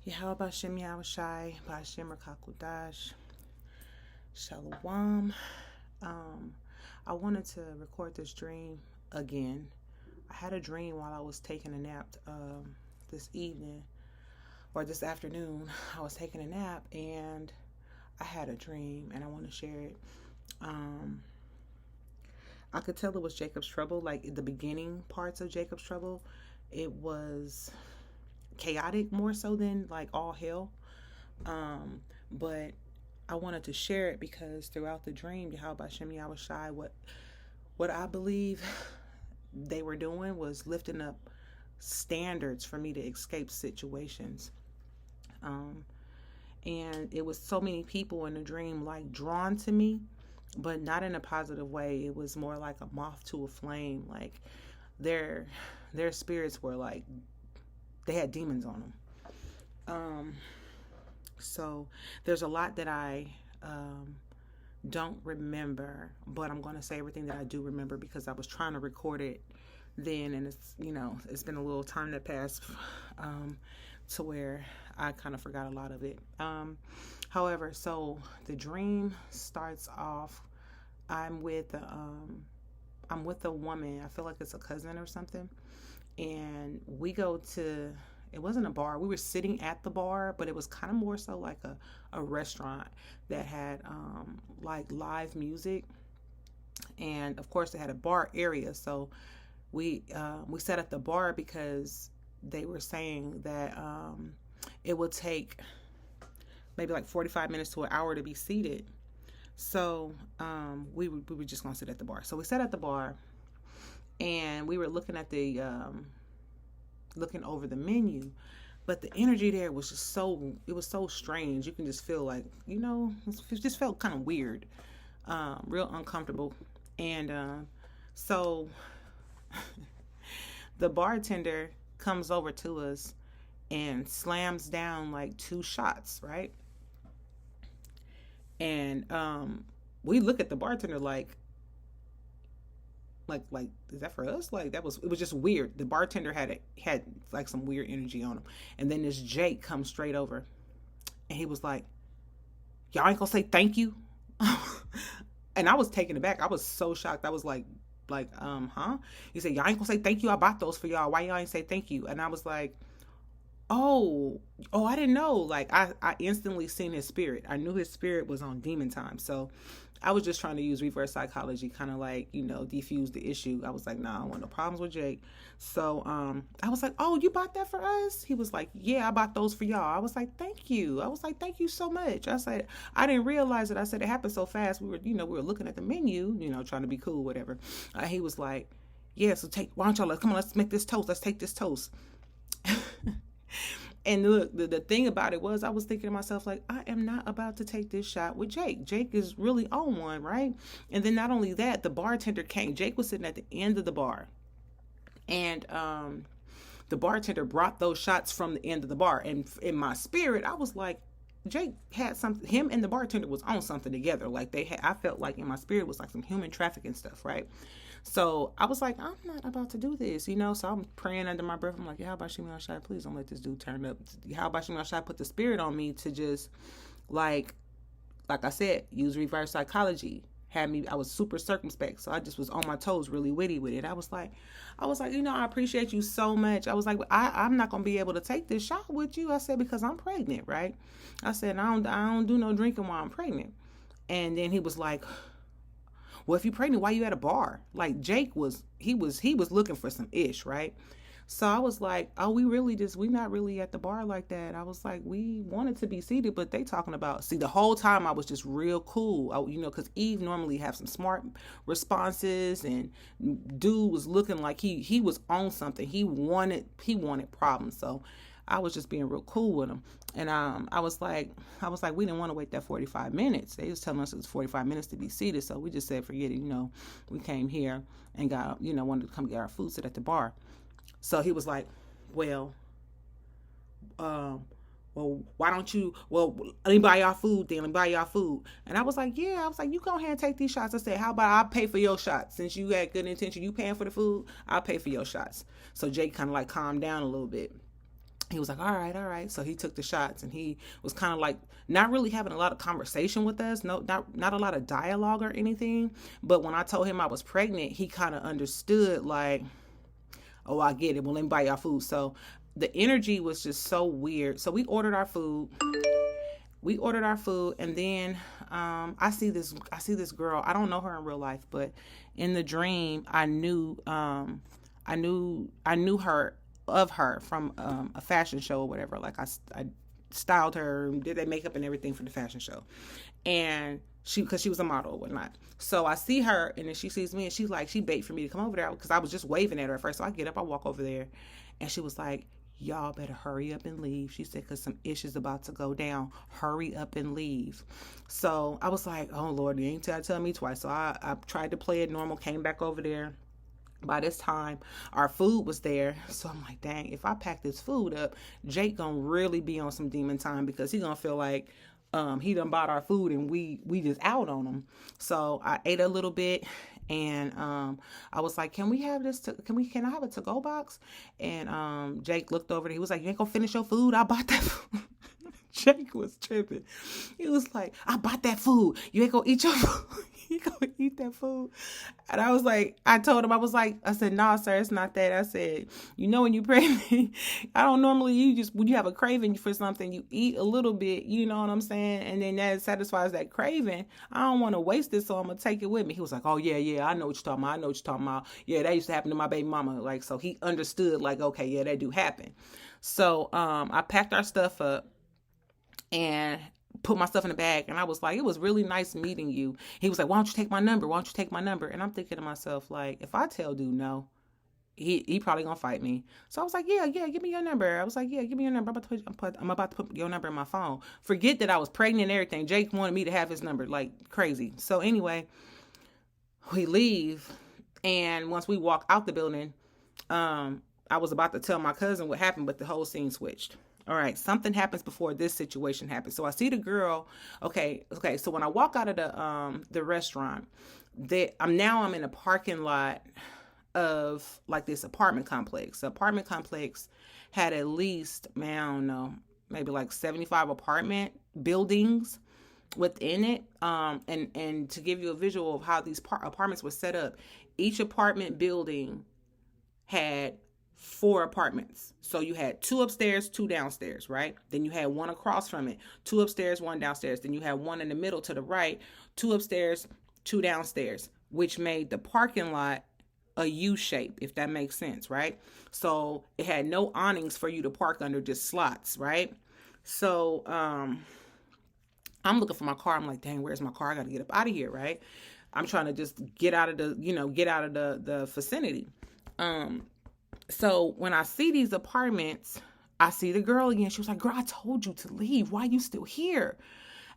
YAHAWASHI, YAHAWASHI, BAHASHAM, RAKAKUDASH, Shalom. I wanted to record this dream again. I had a dream while I was taking a nap this evening or this afternoon. I was taking a nap and I had a dream and I want to share it. I could tell it was Jacob's trouble, like the beginning parts of Jacob's trouble. It was chaotic more so than like all hell. But I wanted to share it because throughout the dream, YAHAWASHI, YAHAWASHI, what I believe they were doing was lifting up standards for me to escape situations. And it was so many people in the dream like drawn to me, but not in a positive way. It was more like a moth to a flame. Like their spirits were like they had demons on them. So there's a lot that I don't remember, but I'm going to say everything that I do remember because I was trying to record it then, and it's been a little time that passed to where I kind of forgot a lot of it. However, so the dream starts off. I'm with a woman. I feel like it's a cousin or something, and we go to. It wasn't a bar. We were sitting at the bar, but it was kind of more so like a restaurant that had like live music, and of course they had a bar area. So we sat at the bar because they were saying that it would take maybe like 45 minutes to an hour to be seated. So we were just gonna sit at the bar. So we sat at the bar, and we were looking at the looking over the menu, but the energy there was just it was so strange. You can just feel like, it just felt kind of weird, real uncomfortable. And so the bartender comes over to us and slams down like 2 shots, right? And we look at the bartender like is that for us? Like it was just weird. The bartender had like some weird energy on him. And then this Jake comes straight over and he was like, y'all ain't gonna say thank you? And I was taken aback. I was so shocked. I was like, huh? He said, y'all ain't gonna say thank you? I bought those for y'all. Why y'all ain't say thank you? And I was like, oh, I didn't know. Like I instantly seen his spirit. I knew his spirit was on demon time. So I was just trying to use reverse psychology, kind of like, defuse the issue. I was like, nah, I don't want no problems with Jake. So I was like, oh, you bought that for us? He was like, yeah, I bought those for y'all. I was like, thank you. I was like, thank you so much. I said, I didn't realize it. I said, it happened so fast. We were looking at the menu, trying to be cool, whatever. He was like, yeah, so why don't y'all, come on, let's make this toast. Let's take this toast. And look, the thing about it was I was thinking to myself, like, I am not about to take this shot with Jake. Jake is really on one, right? And then not only that, the bartender came. Jake was sitting at the end of the bar. And the bartender brought those shots from the end of the bar. And in my spirit, I was like, Jake had something, him and the bartender was on something together. Like I felt like in my spirit was like some human trafficking stuff, right? So I was like, I'm not about to do this, So I'm praying under my breath. I'm like, how about YAHAWASHI? Please don't let this dude turn up. How about YAHAWASHI? Put the spirit on me to just like I said, use reverse psychology. I was super circumspect. So I just was on my toes, really witty with it. I was like, I appreciate you so much. I was like, I'm not going to be able to take this shot with you. I said, because I'm pregnant, right? I said, I don't do no drinking while I'm pregnant. And then he was like, well, if you're pregnant, why you at a bar? Like Jake he was looking for some ish, right? So I was like, oh, we not really at the bar like that. I was like, we wanted to be seated, but they talking about, the whole time I was just real cool, because Eve normally have some smart responses, and dude was looking like he was on something. He wanted problems. So I was just being real cool with him. And I was like, we didn't want to wait that 45 minutes. They was telling us it was 45 minutes to be seated. So we just said, forget it. We came here and got, wanted to come get our food, sit at the bar. So he was like, well, why don't you, let me buy y'all food then, And I was like, yeah, you go ahead and take these shots. I said, how about I pay for your shots? Since you had good intention, you paying for the food, I'll pay for your shots. So Jake kind of like calmed down a little bit. He was like, all right, all right. So he took the shots, and he was kind of like not really having a lot of conversation with us. No, not a lot of dialogue or anything. But when I told him I was pregnant, he kind of understood, like, oh, I get it. Well, let me buy y'all food. So the energy was just so weird. So we ordered our food. And then I see this girl. I don't know her in real life, but in the dream, I knew her of her from a fashion show or whatever. Like I styled her, did their makeup and everything for the fashion show, and because she was a model or whatnot. So I see her, and then she sees me, and she bait for me to come over there because I was just waving at her at first. So I get up, I walk over there, and she was like, y'all better hurry up and leave. She said, because some issues about to go down. Hurry up and leave. So I was like, oh, Lord, you ain't tell me twice. So I tried to play it normal, came back over there. By this time, our food was there. So I'm like, dang, if I pack this food up, Jake gonna really be on some demon time, because he gonna feel like he done bought our food and we just out on him. So I ate a little bit, and I was like, can we have this? Can I have a to-go box? And Jake looked over there. He was like, you ain't gonna finish your food? I bought that food. Jake was tripping. He was like, I bought that food. You ain't gonna eat your food. You gonna eat that food? And I was like, I told him, I said, nah, sir, it's not that. I said, when you pregnant, I don't normally, when you have a craving for something, you eat a little bit, you know what I'm saying? And then that satisfies that craving. I don't want to waste it, so I'm gonna take it with me. He was like, oh yeah, I know what you're talking about. Yeah, that used to happen to my baby mama. Like, so he understood, like, okay, yeah, that do happen. So I packed our stuff up and put my stuff in the bag, and I was like, it was really nice meeting you. He was like, why don't you take my number? And I'm thinking to myself, like, if I tell dude no, he probably gonna fight me. So I was like, yeah, give me your number. I'm about to put your number in my phone. Forget that I was pregnant and everything. Jake wanted me to have his number like crazy. So anyway, we leave, and once we walk out the building, I was about to tell my cousin what happened, but the whole scene switched. All right, something happens before this situation happens. So I see the girl. Okay. So when I walk out of the restaurant, I'm in a parking lot of like this apartment complex. The apartment complex had at least, man, I don't know, maybe like 75 apartment buildings within it. And to give you a visual of how these apartments were set up, each apartment building had 4 apartments. So you had 2 upstairs, 2 downstairs, right? Then you had 1 across from it, 2 upstairs, 1 downstairs. Then you had 1 in the middle to the right, 2 upstairs, 2 downstairs, which made the parking lot a U shape, if that makes sense, right? So it had no awnings for you to park under, just slots, right? So I'm looking for my car. I'm like, dang, where's my car? I got to get up out of here, right? I'm trying to just get out of the vicinity. So when I see these apartments, I see the girl again. She was like, girl, I told you to leave. Why are you still here?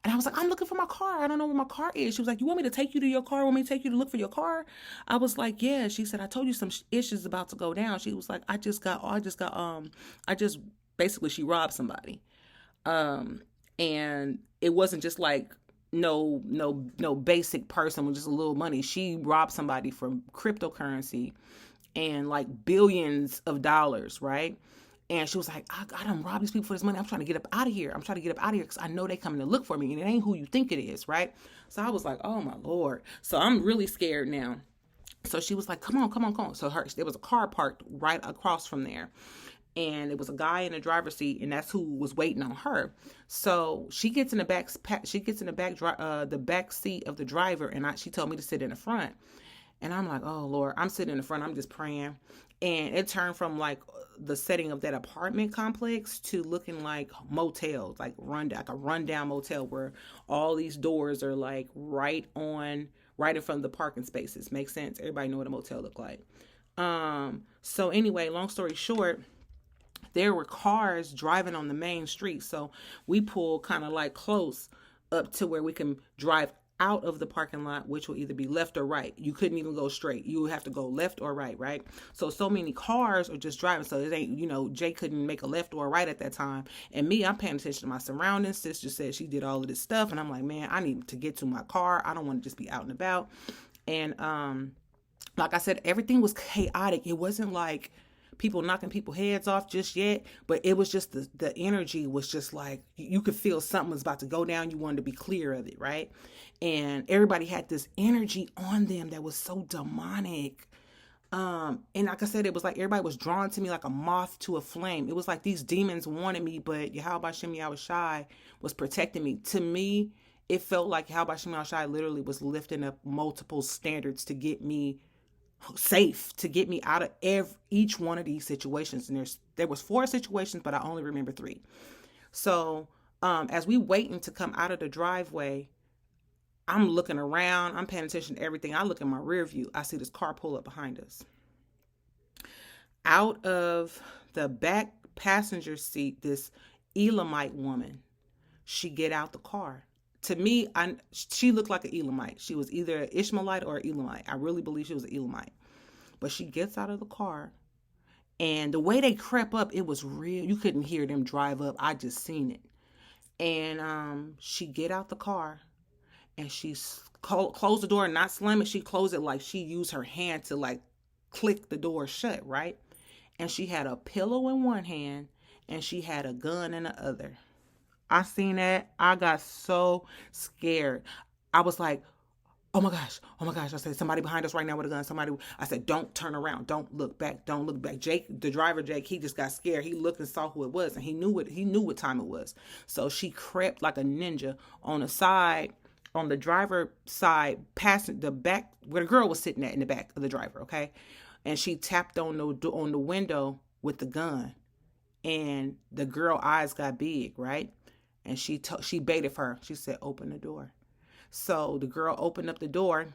And I was like, I'm looking for my car. I don't know where my car is. She was like, you want me to take you to your car? Want me to take you to look for your car? I was like, yeah. She said, I told you some issues about to go down. She was like, basically she robbed somebody. And it wasn't just like no basic person with just a little money. She robbed somebody from cryptocurrency and like billions of dollars, right? And she was like, I done rob these people for this money. I'm trying to get up out of here. Because I know they coming to look for me, and it ain't who you think it is, right? So I was like, oh my Lord. So I'm really scared now. So she was like, come on. So there was a car parked right across from there. And it was a guy in the driver's seat, and that's who was waiting on her. So she gets in the back seat of the driver, and she told me to sit in the front. And I'm like, oh Lord, I'm sitting in the front, I'm just praying. And it turned from like the setting of that apartment complex to looking like motels, like a rundown motel where all these doors are like right in front of the parking spaces. Makes sense? Everybody know what a motel look like. So anyway, long story short, there were cars driving on the main street. So we pulled kind of like close up to where we can drive out of the parking lot, which will either be left or right. You couldn't even go straight. You would have to go left or right, right? So many cars are just driving. So it ain't, Jay couldn't make a left or a right at that time. And me, I'm paying attention to my surroundings. Sister said she did all of this stuff. And I'm like, man, I need to get to my car. I don't want to just be out and about. And like I said, everything was chaotic. It wasn't like people knocking people heads off just yet, but it was just the energy was just like you could feel something was about to go down. You wanted to be clear of it, right? And everybody had this energy on them that was so demonic. And like I said, it was like everybody was drawn to me like a moth to a flame. It was like these demons wanted me, but YAHAWASHI, YAHAWASHI was protecting me. To me, it felt like YAHAWASHI, YAHAWASHI literally was lifting up multiple standards to get me safe, to get me out of each one of these situations. And there was 4 situations, but I only remember 3. So as we waiting to come out of the driveway, I'm looking around, I'm paying attention to everything. I look in my rear view, I see this car pull up behind us. Out of the back passenger seat, this Elamite woman, she get out the car. To me, she looked like an Elamite. She was either an Ishmaelite or an Elamite. I really believe she was an Elamite. But she gets out of the car, and the way they crept up, it was real. You couldn't hear them drive up. I just seen it. And she get out the car, and she closed the door, not slam it. She closed it like she used her hand to like click the door shut, right? And she had a pillow in one hand, and she had a gun in the other. I seen that. I got so scared. I was like, oh my gosh, oh my gosh. I said, somebody behind us right now with a gun. Somebody, I said, don't turn around. Don't look back. Don't look back. Jake, the driver, Jake, he just got scared. He looked and saw who it was, and he knew what time it was. So she crept like a ninja on the side, on the driver side, past the back where the girl was sitting at in the back of the driver, okay? And she tapped on the window with the gun. And the girl eyes got big, right? And she baited her. She said, open the door. So the girl opened up the door.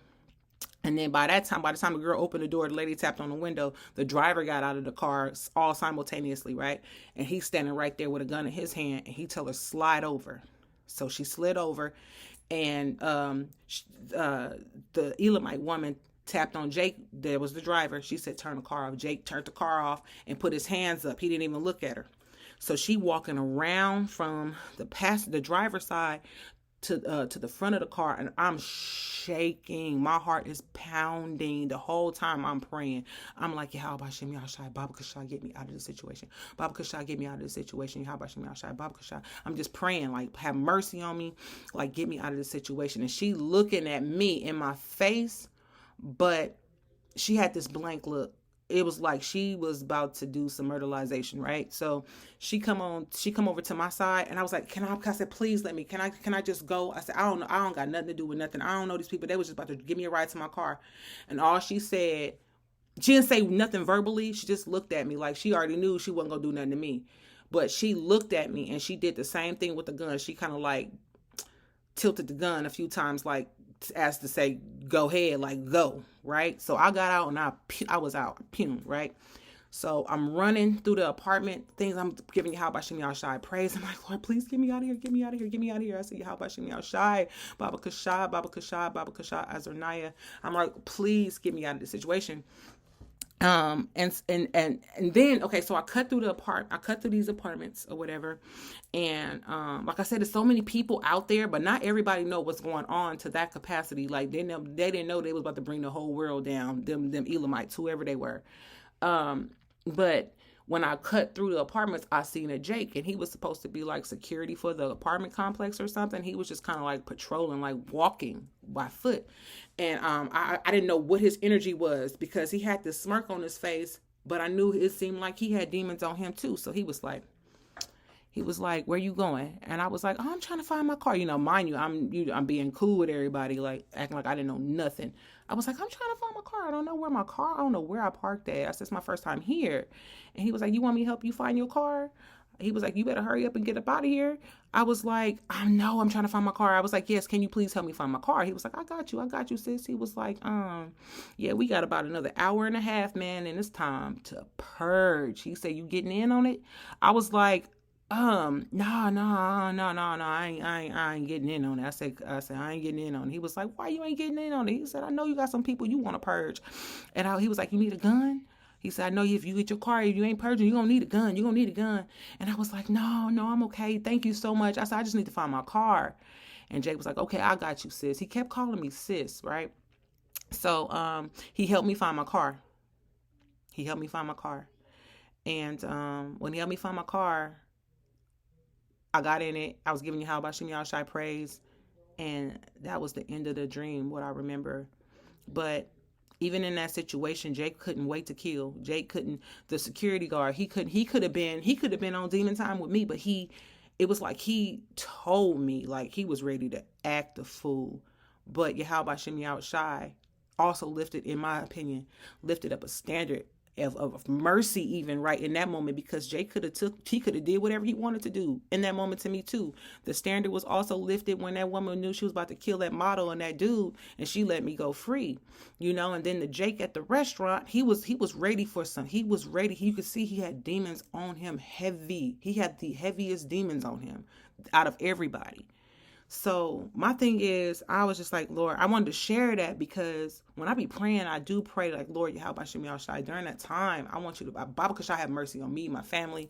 And then by the time the girl opened the door, the lady tapped on the window. The driver got out of the car all simultaneously, right? And he's standing right there with a gun in his hand. And he told her, slide over. So she slid over. And the Elamite woman tapped on Jake. There was the driver. She said, turn the car off. Jake turned the car off and put his hands up. He didn't even look at her. So she walking around from the driver's side to the front of the car, and I'm shaking. My heart is pounding the whole time I'm praying. I'm like, YAHAWASHI, YAHAWASHI, Baba Kasha, get me out of this situation. Baba Kasha, get me out of this situation. YAHAWASHI, YAHAWASHI, Baba Kasha. I'm just praying, like, have mercy on me, like, get me out of this situation. And she looking at me in my face, but she had this blank look. It was like she was about to do some murderization, right? So she come over to my side, and I was like, I said, please let me, can I just go? I said, I don't know. I don't got nothing to do with nothing. I don't know these people. They was just about to give me a ride to my car. And all she said, she didn't say nothing verbally. She just looked at me like she already knew she wasn't going to do nothing to me. But she looked at me, and she did the same thing with the gun. She kind of like tilted the gun a few times, like as to say, go ahead, like go, right? So I got out, and I was out, right? So I'm running through the apartment things. I'm giving YAHAWASHI, YAHAWASHI praise. I'm like, Lord, please get me out of here, get me out of here, get me out of here. I said, YAHAWASHI, YAHAWASHI, Baba Kasha, Baba Kasha, Baba Kasha, Azarnaya. I'm like, please get me out of this situation. And then, okay, so I cut through these apartments or whatever. And, like I said, there's so many people out there, but not everybody know what's going on to that capacity. Like they didn't know they was about to bring the whole world down, them Elamites, whoever they were. But when I cut through the apartments, I seen a Jake, and he was supposed to be like security for the apartment complex or something. He was just kind of like patrolling, like walking by foot. And I didn't know what his energy was, because he had this smirk on his face, but I knew it seemed like he had demons on him too. So he was like, where you going? And I was like, oh, I'm trying to find my car. Mind you, I'm being cool with everybody, like acting like I didn't know nothing. I was like, I'm trying to find my car. I don't know where I parked at. I said, it's my first time here. And he was like, you want me to help you find your car? He was like, you better hurry up and get up out of here. I was like, I know, I'm trying to find my car. I was like, yes, can you please help me find my car? He was like, I got you, sis. He was like, yeah, we got about another hour and a half, man, and it's time to purge. He said, you getting in on it? I was like, no, I ain't getting in on it. I said, I ain't getting in on it. He was like, why you ain't getting in on it? He said, I know you got some people you want to purge. And he was like, you need a gun? He said, I know if you get your car, if you ain't purging, you're going to need a gun. You're going to need a gun. And I was like, no, I'm okay. Thank you so much. I said, I just need to find my car. And Jake was like, okay, I got you, sis. He kept calling me sis, right? So he helped me find my car. And when he helped me find my car, I got in it. I was giving YAHAWASHI praise. And that was the end of the dream, what I remember. But even in that situation, Jake couldn't wait to kill. Jake couldn't, the security guard, he could have been on demon time with me, but it was like he told me like he was ready to act a fool. But YAHAWASHI also lifted, in my opinion, lifted up a standard of mercy even right in that moment, because Jake he could have did whatever he wanted to do in that moment to me too. The standard was also lifted when that woman knew she was about to kill that model and that dude, and she let me go free, and then the Jake at the restaurant, he was ready for some, he was ready. You could see he had demons on him heavy. He had the heaviest demons on him out of everybody. So my thing is, I was just like, Lord, I wanted to share that because when I be praying, I do pray like, Lord, YAHAWASHI, during that time, I want you to, Baba Kasha, have mercy on me, my family,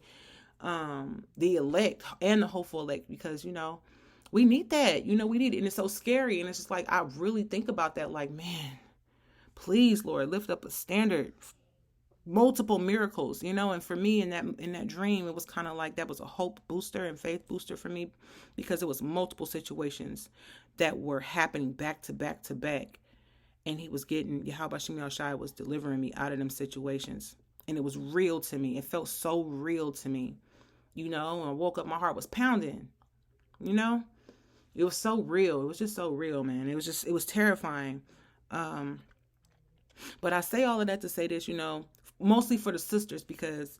the elect and the hopeful elect, because, we need that, we need it. And it's so scary. And it's just like, I really think about that. Like, man, please, Lord, lift up a standard, multiple miracles, and for me in that dream, it was kind of like that was a hope booster and faith booster for me, because it was multiple situations that were happening back to back to back, and YAHAWASHI was delivering me out of them situations, and it was real to me. It felt so real to me, when I woke up, my heart was pounding, it was so real. It was just so real, man. It was terrifying. But I say all of that to say this, mostly for the sisters, because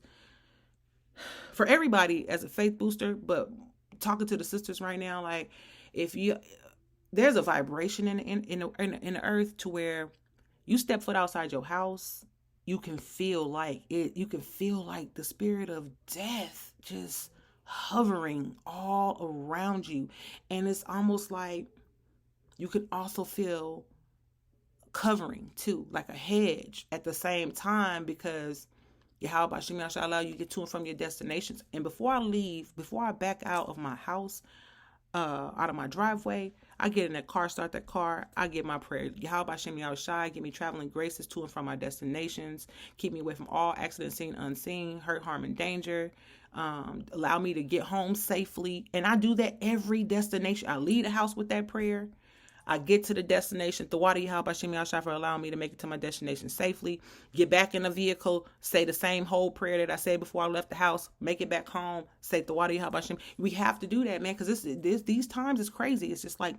for everybody as a faith booster, but talking to the sisters right now, like, if there's a vibration in the earth to where you step foot outside your house, you can feel like the spirit of death just hovering all around you. And it's almost like you can also feel covering too, like a hedge at the same time, because YAHAWASHI shall allow you to get to and from your destinations. And before I back out of my house, out of my driveway, I get in that car, start that car, I get my prayer. YAHAWASHI, give me traveling graces to and from my destinations. Keep me away from all accidents, seen, unseen, hurt, harm, and danger. Allow me to get home safely. And I do that every destination. I leave the house with that prayer. I get to the destination. Thawadah, YAHAWASHI, for allowing me to make it to my destination safely. Get back in the vehicle. Say the same whole prayer that I said before I left the house. Make it back home. Say Thawadah, YAHAWASHI. We have to do that, man, because these times is crazy. It's just like,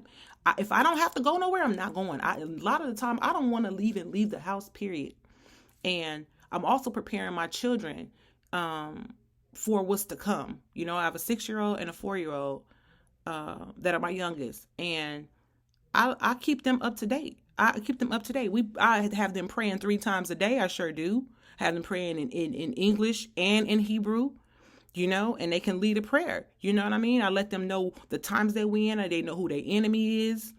if I don't have to go nowhere, I'm not going. A lot of the time, I don't want to leave the house, period. And I'm also preparing my children for what's to come. I have a 6-year-old and a 4-year-old that are my youngest. And I keep them up to date. I have them praying 3 times a day. I sure do. I have them praying in English and in Hebrew, and they can lead a prayer. You know what I mean? I let them know the times that we in, and they know who their enemy is.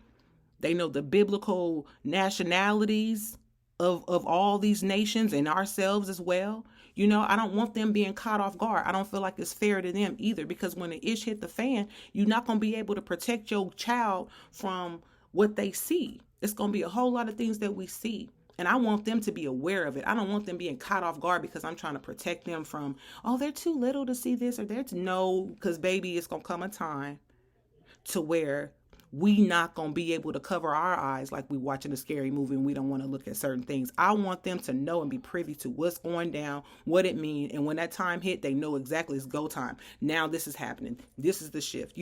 They know the biblical nationalities of all these nations and ourselves as well. I don't want them being caught off guard. I don't feel like it's fair to them either, because when the ish hit the fan, you're not going to be able to protect your child from what they see. It's going to be a whole lot of things that we see. And I want them to be aware of it. I don't want them being caught off guard because I'm trying to protect them from, oh, they're too little to see this, or no, because baby, it's going to come a time to where we not going to be able to cover our eyes like we watching a scary movie and we don't want to look at certain things. I want them to know and be privy to what's going down, what it means. And when that time hit, they know exactly it's go time. Now this is happening. This is the shift,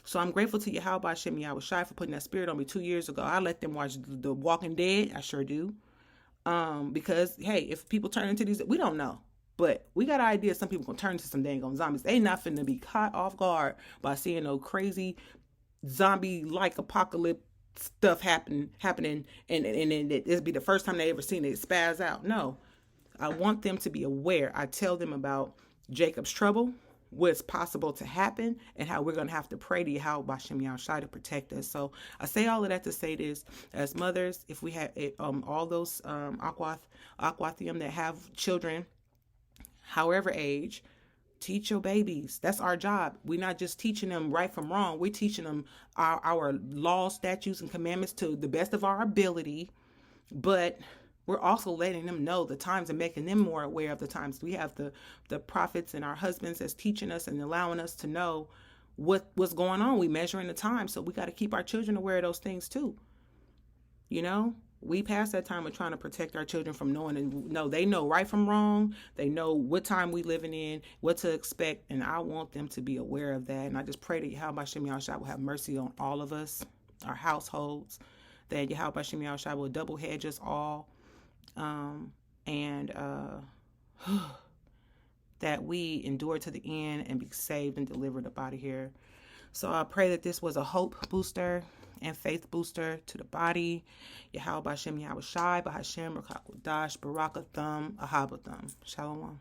So I'm grateful to YAHAWASHI for putting that spirit on me 2 years ago. I let them watch The Walking Dead. I sure do. Because, hey, if people turn into these, we don't know. But we got an idea some people going to turn into some dang on zombies. They not finna be caught off guard by seeing no crazy zombie-like apocalypse stuff happening, and it'll be the first time they ever seen it spaz out. No, I want them to be aware. I tell them about Jacob's trouble, what's possible to happen, and how we're going to have to pray to YAHAWASHI to protect us. So I say all of that to say this: as mothers, if we have all those aquathium that have children, however age, teach your babies. That's our job. We're not just teaching them right from wrong. We're teaching them our laws, statutes, and commandments to the best of our ability. But we're also letting them know the times and making them more aware of the times. We have the prophets and our husbands that's teaching us and allowing us to know what's going on. We measuring the time, so we got to keep our children aware of those things too. You know, we pass that time of trying to protect our children from knowing, and no, they know right from wrong. They know what time we living in, what to expect, and I want them to be aware of that. And I just pray that YAHAWASHI will have mercy on all of us, our households, that YAHAWASHI will double hedge us all, and that we endure to the end and be saved and delivered up out of here. So I pray that this was a hope booster and faith booster to the body. Yahawah Bashem Yahawashi, Bahashem, Rakakwadash, Barakatham, Ahabatham. Shalom.